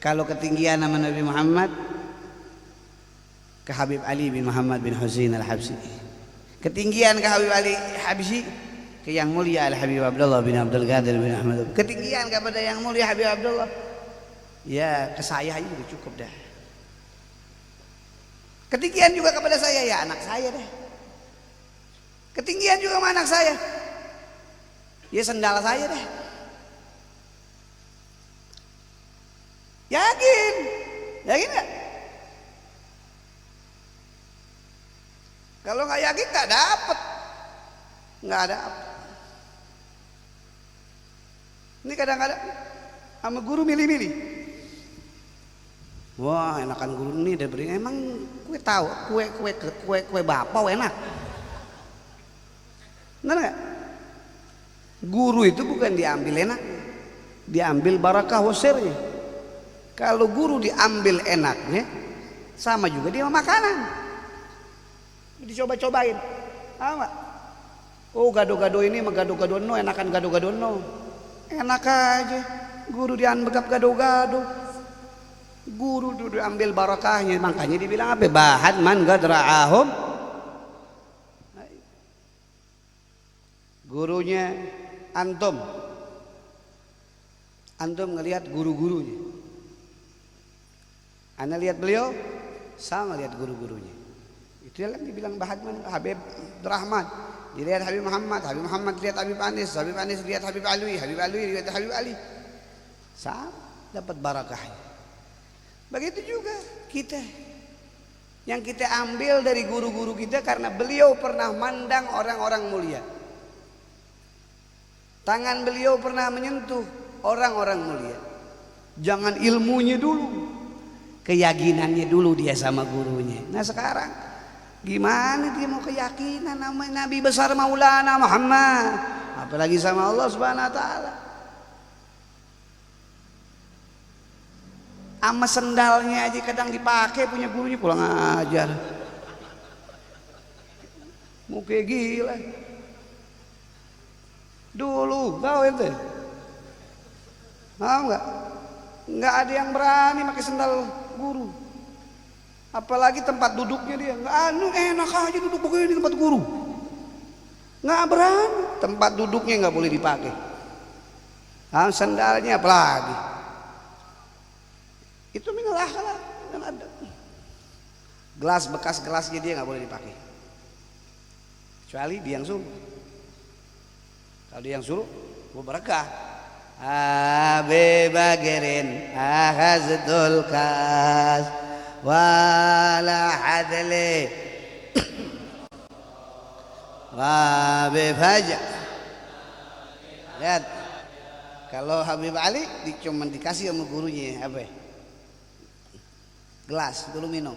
Kalau ketinggian nama Nabi Muhammad ke Habib Ali bin Muhammad bin Husain al-Habsyi. Ketinggian ke Habib Ali Habsyi ke yang mulia Al-Habib Abdullah bin Abdul Qadir bin Ahmad. Ketinggian kepada yang mulia Habib Abdullah. Ya ke saya aja udah cukup dah. Ketinggian juga kepada saya, ya anak saya deh. Ketinggian juga sama anak saya, ya sendal saya deh. Yakin gak? Kalau nggak yakin nggak dapet. Ini kadang-kadang sama guru milih-milih. Wah, enakan guru ini udah beri. Emang kue tahu kue bapau enak. Benar nggak? Guru itu bukan diambil enak, diambil barakah wasirnya. Kalau guru diambil enaknya, sama juga dia makanan. Dicoba-cobain, tahu nggak? Oh gado-gado ini sama gado-gado no, enakan gado-gado no. Enak aja. Guru dianggap gado-gado. Guru dulu ambil barakahnya, makanya dibilang apa? Bahan man gadra'ahum. Gurunya antum ngelihat guru-gurunya. Anda lihat beliau sama lihat guru-gurunya. Itu yang dibilang bahan man Habib Rahman. Dilihat Habib Muhammad lihat Habib Anis lihat Habib Ali lihat Habib Ali. Sama dapat barakahnya. Begitu juga kita, yang kita ambil dari guru-guru kita karena beliau pernah mandang orang-orang mulia. Tangan beliau pernah menyentuh orang-orang mulia. Jangan ilmunya dulu, keyakinannya dulu dia sama gurunya. Nah sekarang gimana dia mau keyakinan namanya Nabi besar Maulana Muhammad, apalagi sama Allah Subhanahu wa taala. Ama sendalnya aja kadang dipakai punya gurunya, pulang ajar. Mau kayak gila. Dulu tahu ente? Tahu nggak? Nggak ada yang berani pakai sendal guru. Apalagi tempat duduknya dia. Nggak enak aja duduk begini di tempat guru. Nggak berani. Tempat duduknya nggak boleh dipakai. Sendalnya apalagi? Itu minalah kan ada. Gelas bekas gelasnya dia nggak boleh dipakai. Kecuali dia yang suruh. Kalau dia yang suruh, mau berkah. Abi Bagirin ahaztul kas wala hadli Abi Fajr. Lihat Kalau Habib Ali cuma dikasih sama gurunya apa? Gelas, dulu minum.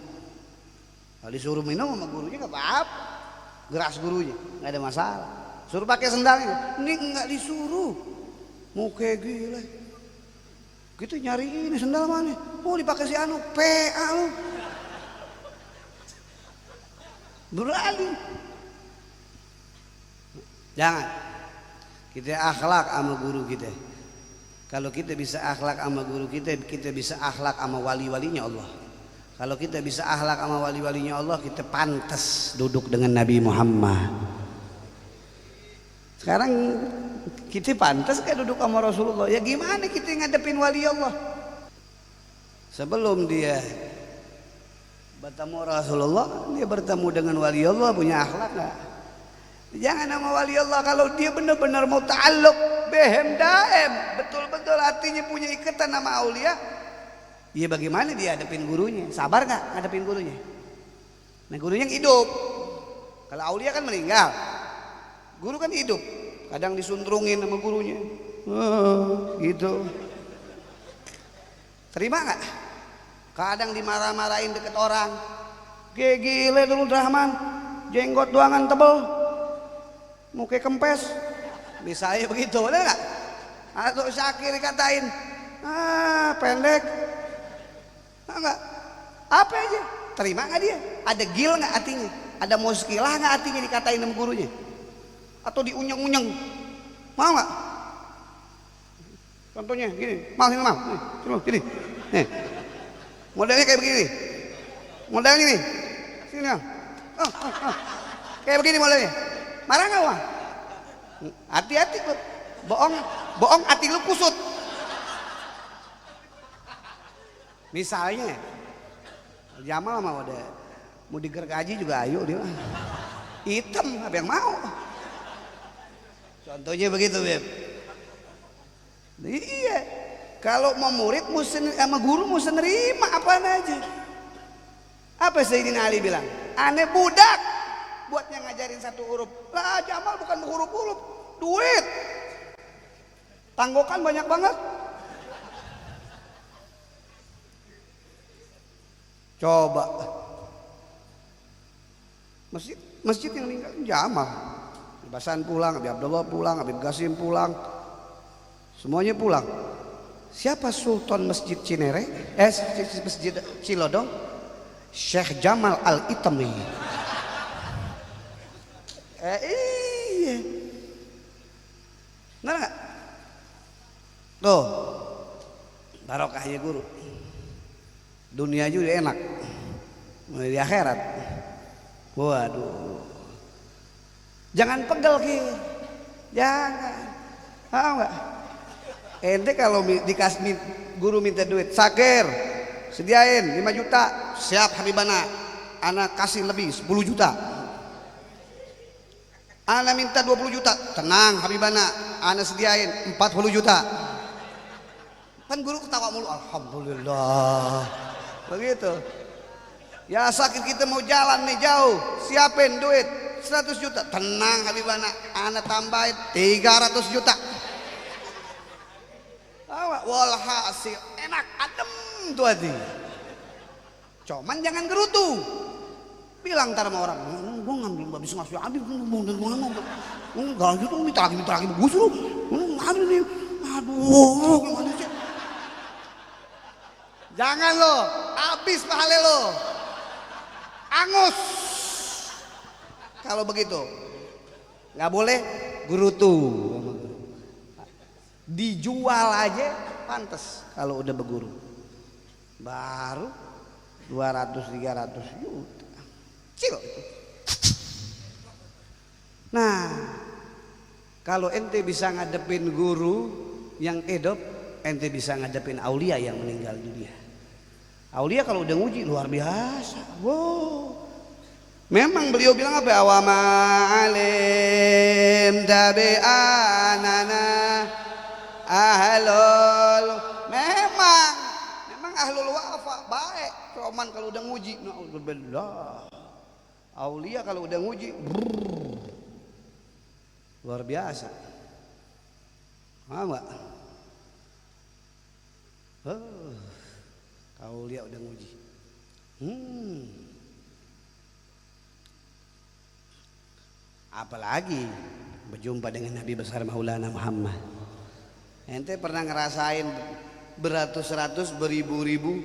Kalau disuruh minum sama gurunya nggak apa-apa. Geras gurunya, nggak ada masalah. Suruh pakai sendalnya, ini nggak disuruh. Mau kayak gila. Gitu nyari ini sendal mana? Oh dipakai si anu, PA lu. Berani. Jangan. Kita akhlak sama guru kita. Kalau kita bisa akhlak sama guru kita, kita bisa akhlak sama wali-walinya Allah. Kalau kita bisa akhlak sama wali-walinya Allah, kita pantas duduk dengan Nabi Muhammad. Sekarang kita pantas kayak duduk sama Rasulullah. Ya gimana kita ngadepin wali Allah? Sebelum dia bertemu Rasulullah, dia bertemu dengan wali Allah, punya akhlak gak? Jangan sama wali Allah kalau dia benar-benar mau ta'alluq behem daem, betul-betul hatinya punya ikatan sama aulia. Ya bagaimana dia hadapin gurunya? Sabar gak ngadepin gurunya? Nah gurunya yang hidup. Kalau aulia kan meninggal, guru kan hidup. Kadang disuntrungin sama gurunya, gitu. Terima gak? Kadang dimarah-marahin deket orang. Gile dulu Rahman, jenggot doangan tebel, mau kayak kempes. Bisa aja begitu, boleh gak? Atau Syakir dikatain, pendek. Enggak, apa aja, terima gak dia? Ada gil gak hatinya? Ada muskilah gak hatinya dikatain sama gurunya? Atau diunyeng-unyeng, mau gak? Contohnya gini, mal sini mal, nih, gini, nih. Modelnya kayak begini, modelnya nih, sini mal, kayak begini modelnya. Marah nggak wah? Hati-hati tuh, bohong hati lu kusut. Misalnya, Jamal mau ada mau digergaji juga ayo dia, hitam apa yang mau? Contohnya begitu Beb. Iya, kalau mau murid sama guru mesti nerima apa aja. Apa Sayyidina Ali bilang? Aneh budak buatnya ngajarin satu huruf. Lah Jamal bukan huruf-huruf, duit. Tanggokan banyak banget. Coba masjid yang ninggalin Jamal. Basan pulang, Habib Abdullah pulang, Habib Qasim pulang, semuanya pulang. Siapa Sultan Masjid Cinere? Masjid Cilodong? Syekh Jamal Al-Itami. Iya. Benar nggak? Tuh, barokahnya guru. Dunia juga enak, di akhirat. Waduh. Jangan pegel Ki, jangan. Tahu nggak? Ente kalau dikasih guru minta duit, Sakir, sediain 5 juta, siap Habibana, anak kasih lebih 10 juta. Anak minta 20 juta, tenang Habibana, anak sediain 40 juta. Kan guru ketawa mulu, alhamdulillah. Begitu. Ya Sakir kita mau jalan nih jauh, siapin duit 100 juta, tenang Habibana, anak tambahin 300 juta. Walhasil enak adem tuh hati. Cuman jangan gerutu. Bilang ntar sama orang, gue ngambil babis ngasih Habib, enggak gitu, minta lagi bagus lu, ngambil nih, aduh gimana sih? Jangan lo, habis pahala lo, angus. Kalau begitu, nggak boleh gerutu. Dijual aja pantas kalau udah berguru. Baru 200-300 juta. Cil. Nah, kalau ente bisa ngadepin guru yang hidup, ente bisa ngadepin aulia yang meninggal dunia. Aulia kalau udah nguji luar biasa. Wow. Memang beliau bilang apa? Awama alim tabi'anana ahlul. Memang ahlul wafa baik. Cuman kalau udah nguji, naudzubillah. Aulia kalau udah nguji, luar biasa. Paham gak? Oh, kau lihat udah nguji. Apalagi berjumpa dengan Nabi besar Maulana Muhammad. Ente pernah ngerasain beratus-ratus, beribu-ribu,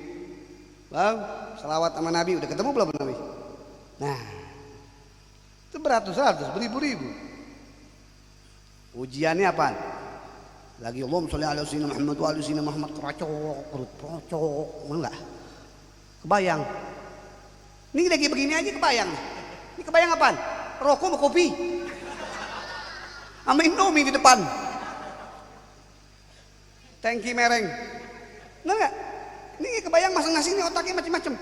bang, selawat sama Nabi, udah ketemu belum Nabi? Nah, itu beratus-ratus, beribu-ribu. Ujiannya apa? Lagi Allahumma sholli ala sayyidina Muhammad wa ala sayyidina Muhammad, kerocok, perut kerocok, enggak? Kebayang? Ini lagi begini aja kebayang. Ini kebayang apaan? Rokok sama kopi, sama Indomie di depan, tangki mereng, enggak? Ini kebayang masing-masing ini otaknya macam-macam.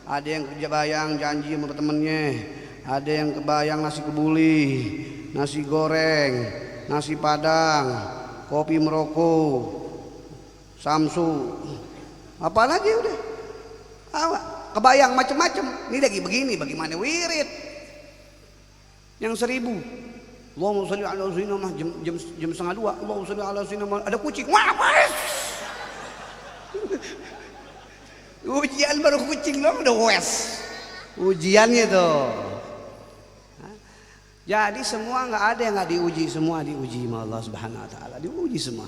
Ada yang kerja bayang janji sama temennya, ada yang kebayang nasi kebuli, nasi goreng, nasi padang, kopi merokok, samsu, apa lagi udah. Kebayang macam-macam. Ini lagi begini, bagaimana wirid? Yang 1000, Allahumma sholli ala sayyidina Muhammad, jam 1:30, Allahumma sholli ala sayyidina Muhammad, ada kucing, wah wes. Ujian baru kucing dong udah wes. Ujiannya tuh. Jadi semua nggak ada yang nggak diuji, semua diuji sama Allah Subhanahu Wa Taala, diuji semua.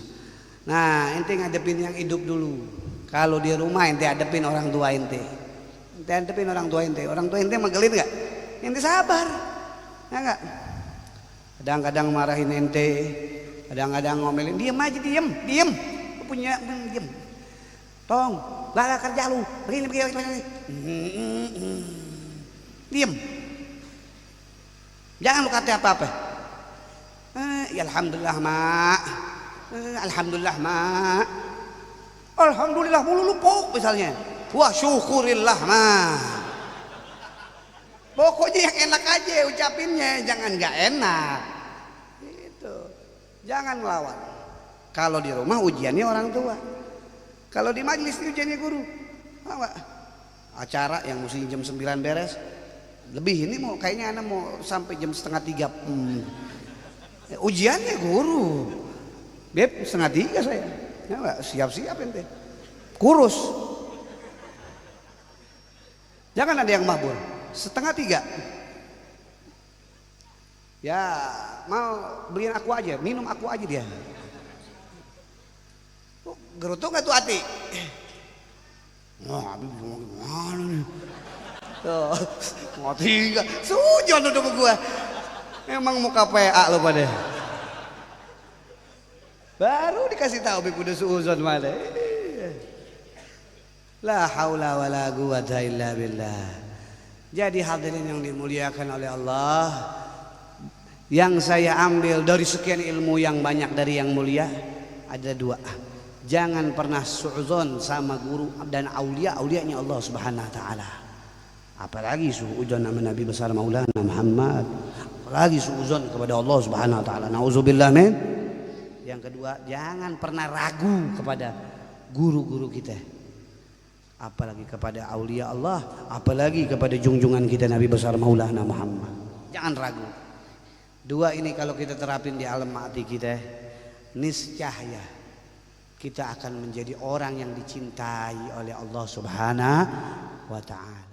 Nah, ente ngadepin yang hidup dulu. Kalau di rumah ente hadepin orang tua ente. Ente hadepin orang tua ente. Orang tua ente megelin nggak? Ente sabar. Ya enggak? Kadang-kadang marahin ente, kadang-kadang ngomelin, diem aja, diem. Lu punya diem. Tong, lala kerja lu, begini. Diem. Jangan lu kata apa-apa. Ya alhamdulillah, Mak. Alhamdulillah, Mak. Alhamdulillah mulu lu pok misalnya. Wah, syukurillah, Mak. Pokoknya yang enak aja ucapinnya, jangan nggak enak. Gitu. Jangan melawan. Kalau di rumah ujiannya orang tua. Kalau di majelis ujiannya guru. Acara yang mesti jam 9 beres. Lebih ini mau kayaknya anak mau sampai jam 2:30. Ujiannya guru. Beb 2:30 saya. Ya, siap-siap ente. Kurus. Jangan ada yang mabur. 2:30. Ya mau beliin aku aja, minum aku aja dia. Gerutu nggak tuh hati? Wah, Habib gimana nih? Tuh, mati nggak? Sujon udah sama gua. Emang muka PA lo pada. Baru dikasih tahu Habib udah suuzon mana? La haula wala quwata illa billah. Jadi hadirin yang dimuliakan oleh Allah, yang saya ambil dari sekian ilmu yang banyak dari yang mulia ada 2. Jangan pernah suudzon sama guru dan aulianya Allah Subhanahu Wa Taala. Apalagi suudzon sama Nabi besar Maulana Muhammad. Apalagi suudzon kepada Allah Subhanahu Wa Taala. Nauzubillah min. Yang kedua, jangan pernah ragu kepada guru-guru kita. Apalagi kepada aulia Allah, apalagi kepada junjungan kita Nabi besar Maulana Muhammad. Jangan ragu. 2 ini kalau kita terapin di alam hati kita, niscaya kita akan menjadi orang yang dicintai oleh Allah Subhanahu wa Ta'ala.